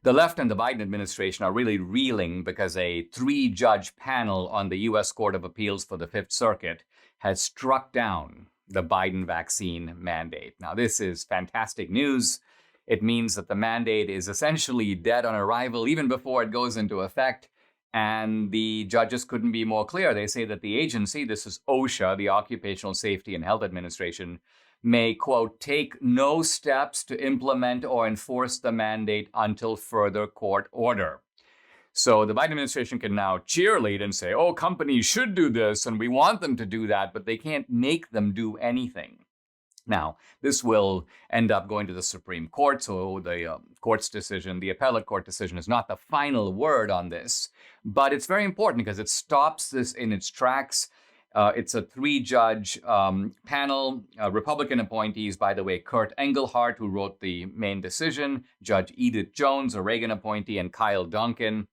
The left and the Biden administration are really reeling because a 3-judge panel on the U.S. Court of Appeals for the Fifth Circuit has struck down the Biden vaccine mandate. Now, this is fantastic news. It means that the mandate is essentially dead on arrival even before it goes into effect. And the judges couldn't be more clear. They say that the agency, this is OSHA, the Occupational Safety and Health Administration, may, quote, take no steps to implement or enforce the mandate until further court order. So the Biden administration can now cheerlead and say, oh, companies should do this and we want them to do that, but they can't make them do anything. Now, this will end up going to the Supreme Court, so the court's decision, the appellate court decision, is not the final word on this, but it's very important because it stops this in its tracks. It's a 3-judge panel, Republican appointees, by the way, Kurt Engelhardt, who wrote the main decision, Judge Edith Jones, a Reagan appointee, and Kyle Duncan.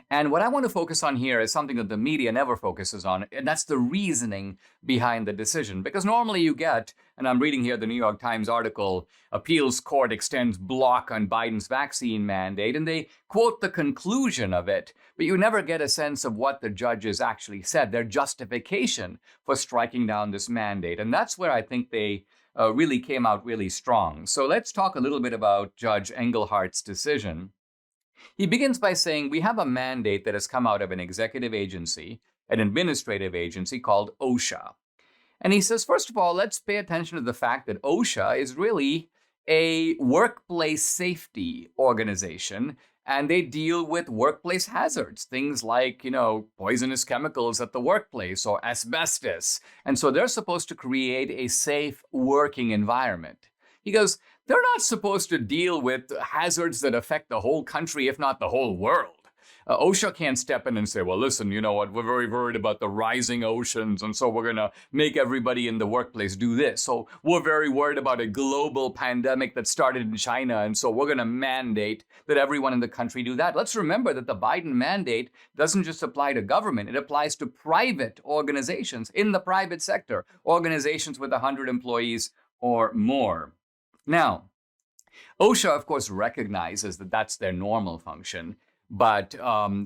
And what I want to focus on here is something that the media never focuses on, and that's the reasoning behind the decision. Because normally you get, and I'm reading here the New York Times article, appeals court extends block on Biden's vaccine mandate, and they quote the conclusion of it, but you never get a sense of what the judges actually said, their justification for striking down this mandate. And that's where I think they really came out really strong. So let's talk a little bit about Judge Engelhardt's decision. He begins by saying, we have a mandate that has come out of an executive agency, an administrative agency called OSHA. And he says, first of all, let's pay attention to the fact that OSHA is really a workplace safety organization, and they deal with workplace hazards, things like, poisonous chemicals at the workplace or asbestos. And so they're supposed to create a safe working environment. He goes, they're not supposed to deal with hazards that affect the whole country, if not the whole world. OSHA can't step in and say, well, listen, you know what, we're very worried about the rising oceans, and so we're going to make everybody in the workplace do this. So we're very worried about a global pandemic that started in China, and so we're going to mandate that everyone in the country do that. Let's remember that the Biden mandate doesn't just apply to government. It applies to private organizations in the private sector, organizations with 100 employees or more. Now, OSHA, of course, recognizes that that's their normal function. But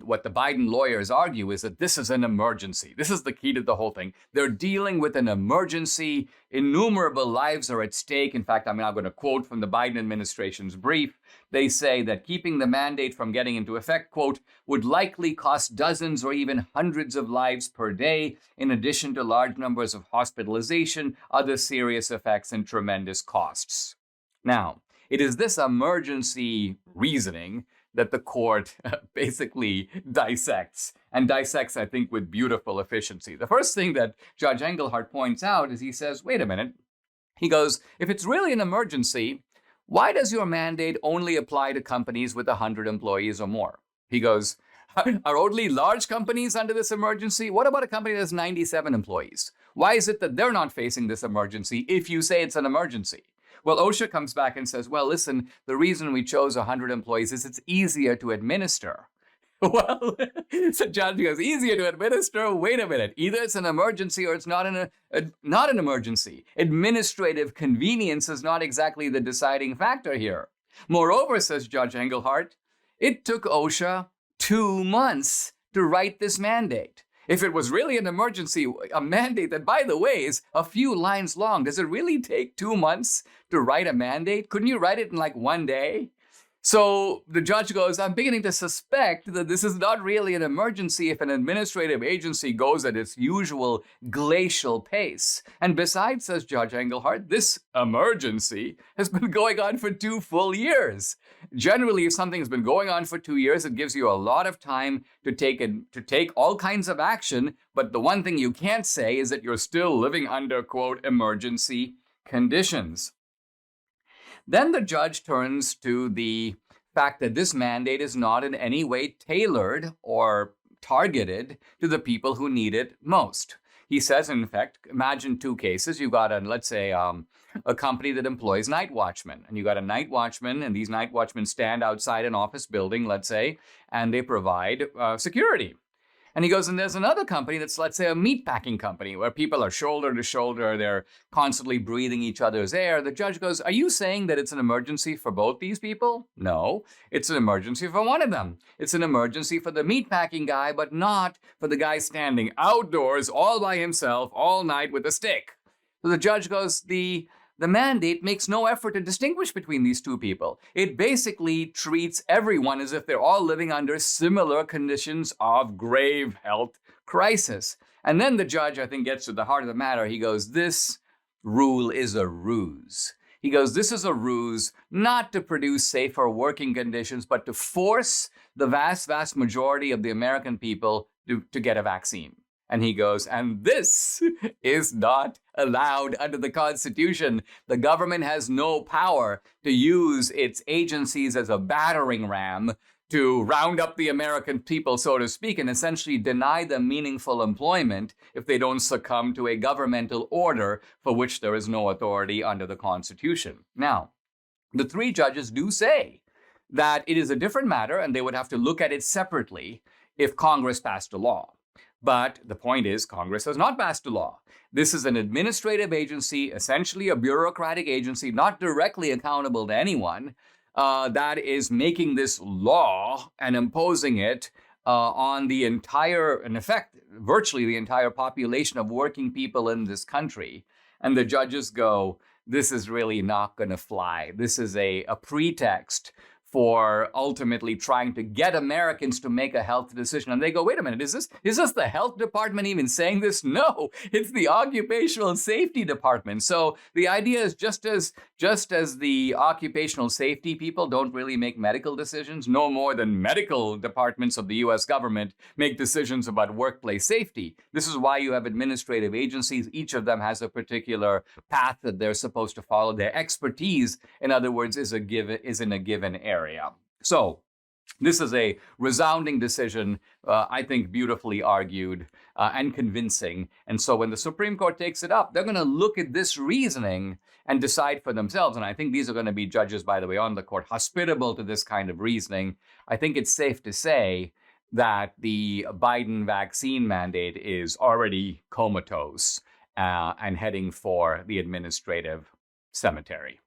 what the Biden lawyers argue is that this is an emergency. This is the key to the whole thing. They're dealing with an emergency. Innumerable lives are at stake. In fact, I'm now going to quote from the Biden administration's brief. They say that keeping the mandate from getting into effect, quote, would likely cost dozens or even hundreds of lives per day, in addition to large numbers of hospitalization, other serious effects, and tremendous costs. Now, it is this emergency reasoning that the court basically dissects, I think, with beautiful efficiency. The first thing that Judge Engelhardt points out is he says, wait a minute. He goes, if it's really an emergency, why does your mandate only apply to companies with 100 employees or more? He goes, are only large companies under this emergency? What about a company that has 97 employees? Why is it that they're not facing this emergency if you say it's an emergency? Well, OSHA comes back and says, well, listen, the reason we chose 100 employees is it's easier to administer. Well, so Judge goes, easier to administer? Wait a minute. Either it's an emergency or it's not an emergency. Administrative convenience is not exactly the deciding factor here. Moreover, says Judge Engelhardt, it took OSHA 2 months to write this mandate. If it was really an emergency, a mandate that, by the way, is a few lines long, does it really take 2 months to write a mandate? Couldn't you write it in like 1 day? So the judge goes, I'm beginning to suspect that this is not really an emergency if an administrative agency goes at its usual glacial pace. And besides, says Judge Engelhardt, this emergency has been going on for 2 full years. Generally, if something has been going on for 2 years, it gives you a lot of time to take all kinds of action. But the one thing you can't say is that you're still living under, quote, emergency conditions. Then the judge turns to the fact that this mandate is not in any way tailored or targeted to the people who need it most. He says, in fact, imagine 2 cases. You've got, let's say, a company that employs night watchmen. And you got a night watchman, and these night watchmen stand outside an office building, let's say, and they provide security. And he goes, and there's another company that's, let's say, a meatpacking company where people are shoulder to shoulder. They're constantly breathing each other's air. The judge goes, are you saying that it's an emergency for both these people? No, it's an emergency for one of them. It's an emergency for the meatpacking guy, but not for the guy standing outdoors all by himself all night with a stick. So the judge goes, the mandate makes no effort to distinguish between these two people. It basically treats everyone as if they're all living under similar conditions of grave health crisis. And then the judge, I think, gets to the heart of the matter. He goes, this rule is a ruse. He goes, this is a ruse not to produce safer working conditions, but to force the vast, vast majority of the American people to get a vaccine. And he goes, and this is not allowed under the Constitution. The government has no power to use its agencies as a battering ram to round up the American people, so to speak, and essentially deny them meaningful employment if they don't succumb to a governmental order for which there is no authority under the Constitution. Now, the three judges do say that it is a different matter and they would have to look at it separately if Congress passed a law. But the point is, Congress has not passed a law. This is an administrative agency, essentially a bureaucratic agency, not directly accountable to anyone, that is making this law and imposing it on the entire, in effect, virtually the entire population of working people in this country. And the judges go, this is really not going to fly. This is a pretext for ultimately trying to get Americans to make a health decision. And they go, wait a minute, is this the health department even saying this? No, it's the occupational safety department. So the idea is just as the occupational safety people don't really make medical decisions, no more than medical departments of the US government make decisions about workplace safety. This is why you have administrative agencies. Each of them has a particular path that they're supposed to follow. Their expertise, in other words, is in a given area. So this is a resounding decision, I think beautifully argued and convincing. And so when the Supreme Court takes it up, they're going to look at this reasoning and decide for themselves. And I think these are going to be judges, by the way, on the court, hospitable to this kind of reasoning. I think it's safe to say that the Biden vaccine mandate is already comatose and heading for the administrative cemetery.